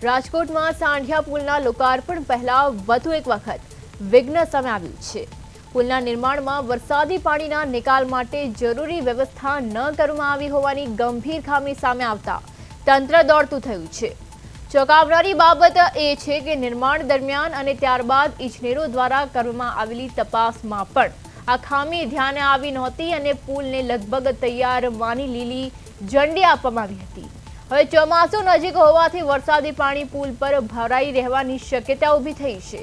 રાજકોટમાં સાંઢિયા પુલના લોકાર્પણ પહેલા વધુ એક વખત વિઘ્ન સામે આવ્યું છે। પુલના નિર્માણમાં વરસાદી પાણીના નિકાલ માટે જરૂરી વ્યવસ્થા ન કરવામાં આવી હોવાની ગંભીર ખામી સામે આવતા તંત્ર દોડતું થયું છે। ચોંકાવનારી બાબત એ છે કે નિર્માણ દરમિયાન અને ત્યારબાદ ઇજનેરો દ્વારા કરવામાં આવેલી તપાસમાં પણ આ ખામી ધ્યાને આવી નહોતી અને પુલને લગભગ તૈયાર માની લીલી ઝંડી આપવામાં આવી હતી। હવે ચોમાસું નજીક હોવાથી વરસાદી પાણી પુલ પર ભરાઈ રહેવાની શક્યતા ઊભી થઈ છે।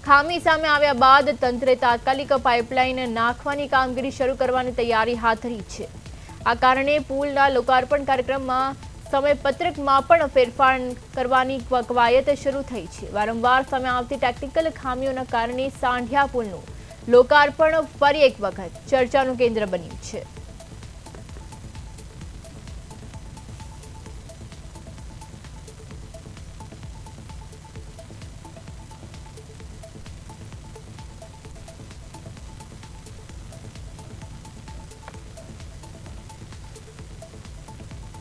ખામી સામે આવ્યા બાદ તંત્રે તાત્કાલિક પાઇપલાઇન નાખવાની કામગીરી શરૂ કરવાની તૈયારી હાથ ધરી છે। આ કારણે પુલના લોકાર્પણ કાર્યક્રમમાં સમયપત્રકમાં પણ ફેરફાર કરવાની કવાયત શરૂ થઈ છે। વારંવાર સામે આવતી ટેકનિકલ ખામીઓના કારણે સાંઢિયા પુલનું લોકાર્પણ ફરી એક વખત ચર્ચાનું કેન્દ્ર બન્યું છે।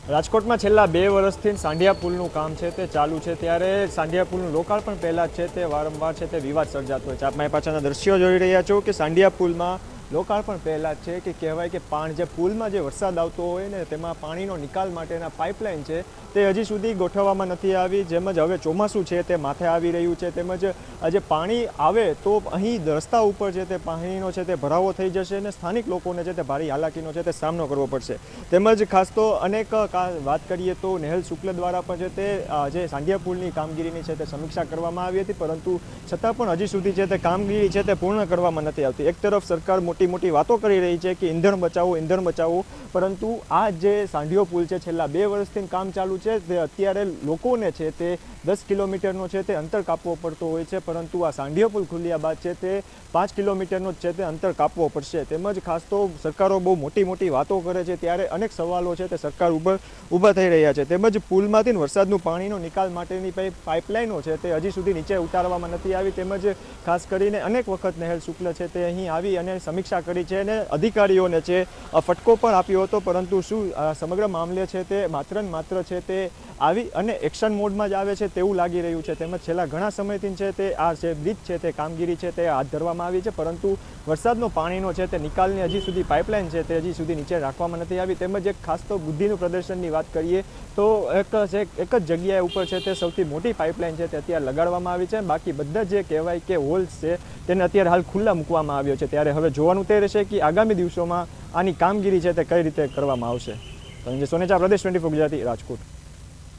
રાજકોટમાં છેલ્લા 2 વર્ષથી સાંઢિયા પુલનું કામ છે તે ચાલુ છે, ત્યારે સાંઢિયા પુલનું લોકાર્પણ પહેલાં છે તે વારંવાર છે તે વિવાદ સર્જાતો હોય છે। આપ મારી પાછળના દ્રશ્યો જોઈ રહ્યા છો કે સાંઢિયા પુલમાં લોકાર્પણ પહેલાં છે કે કહેવાય કે જે પુલમાં જે વરસાદ આવતો હોય ને તેમાં પાણીનો નિકાલ માટેના પાઇપલાઇન છે તે હજી સુધી ગોઠવવામાં નથી આવી। જેમ જ હવે ચોમાસું છે તે માથે આવી રહ્યું છે, તેમજ આજે પાણી આવે તો અહીં રસ્તા ઉપર છે તે પાણીનો છે તે ભરાવો થઈ જશે અને સ્થાનિક લોકોને છે તે ભારે હાલાકીનો છે તે સામનો કરવો પડશે। તેમજ ખાસ તો અનેક વાત કરીએ તો નેહલ શુક્લ દ્વારા પણ છે તે જે સાંઢિયા પુલની કામગીરીની છે તે સમીક્ષા કરવામાં આવી હતી, પરંતુ છતાં પણ હજી સુધી છે તે કામગીરી છે તે પૂર્ણ કરવામાં નથી આવતી। એક તરફ સરકાર મોટી વાતો કરી રહી છે કે ઈંધણ બચાવો, પરંતુ આ જે સાંઢિયો પુલ છે છેલ્લા 2 વર્ષથી કામ ચાલુ છે તે અત્યારે લોકોને છે તે 10 કિલોમીટરનો છે તે અંતર કાપવો પડતો હોય છે, પરંતુ આ સાંઢિયો પુલ ખુલ્યા બાદ છે તે 5 કિલોમીટરનો છે તે અંતર કાપવો પડશે। તેમજ ખાસ તો સરકારો બહુ મોટી વાતો કરે છે ત્યારે અનેક સવાલો છે તે સરકાર ઉપર ઊભા થઈ રહ્યા છે। તેમજ પુલમાંથી વરસાદનું પાણીનો નિકાલ માટેની પાઇપલાઇનો છે તે હજી સુધી નીચે ઉતારવામાં નથી આવી। તેમજ ખાસ કરીને અનેક વખત નેહલ શુક્લ છે તે અહીં આવી અને સમીક્ષા કરી છે અને અધિકારીઓને છે ફટકો પણ આપ્યો હતો, પરંતુ શું સમગ્ર મામલે છે તે માત્ર છે તે આવી અને એક્શન મોડમાં જ આવે છે તેવું લાગી રહ્યું છે। તેમજ છેલ્લા ઘણા સમયથી છે તે આ જે બ્રિજ છે તે કામગીરી છે તે હાથ ધરવામાં આવી છે, પરંતુ વરસાદનો પાણીનો છે તે નિકાલની હજી સુધી પાઇપલાઇન છે તે હજી સુધી નીચે રાખવામાં નથી આવી। તેમજ એક ખાસ તો બુદ્ધિનું પ્રદર્શનની વાત કરીએ તો એક જ જગ્યાએ ઉપર છે તે સૌથી મોટી પાઇપલાઇન છે તે અત્યારે લગાડવામાં આવી છે, બાકી બધા જે કહેવાય કે હોલ્સ છે તેને અત્યારે હાલ ખુલ્લા મૂકવામાં આવ્યો છે। ત્યારે હવે જોવાનું તે રહેશે કે આગામી દિવસોમાં આની કામગીરી છે તે કઈ રીતે કરવામાં આવશે। સંજય સોનેચા, પ્રદેશ 24 ગુજરાતી, રાજકોટ।